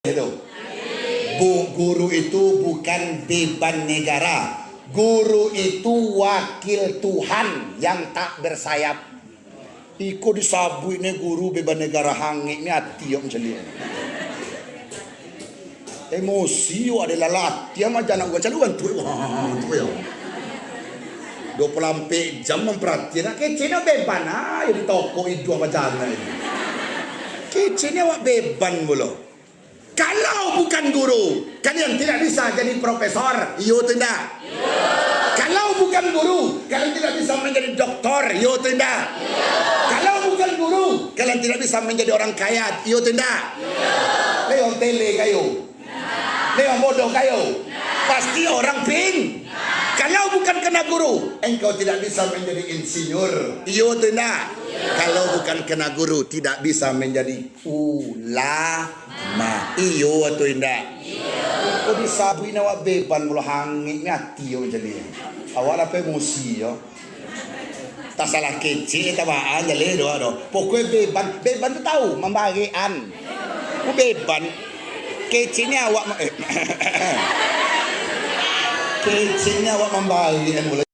Itu. Guru itu bukan beban negara. Guru itu wakil Tuhan yang tak bersayap. Iko disabui ne guru beban negara hangit ni hati yang macam emosi yo adalah latih macam nak gua caluan tu ya. 24 jam memperhatikan kecil beban ya di toko itu macam mana. Kecilnya awak beban mulu. Kalau bukan guru, kalian tidak bisa jadi profesor, yo tidak. Kalau bukan guru, kalian tidak bisa menjadi doktor, yo tidak. Kalau bukan guru, kalian tidak bisa menjadi orang kaya, yo tidak. Leong tele kayo, leong bodoh kayo, pasti orang ping. Kalau bukan kena guru, engkau tidak bisa menjadi insinyur, yo tidak. Kalau bukan kena guru, tidak bisa menjadi ulama, iyo atau tidak. Kau disabuin awak beban mula hangit ngati yo jadi. Awak apa emosi yo. Tak salah kecil tak baan jadi doa. Pokoknya beban tu tahu membagian. Ku beban kecilnya awak kecilnya awak membagian mula.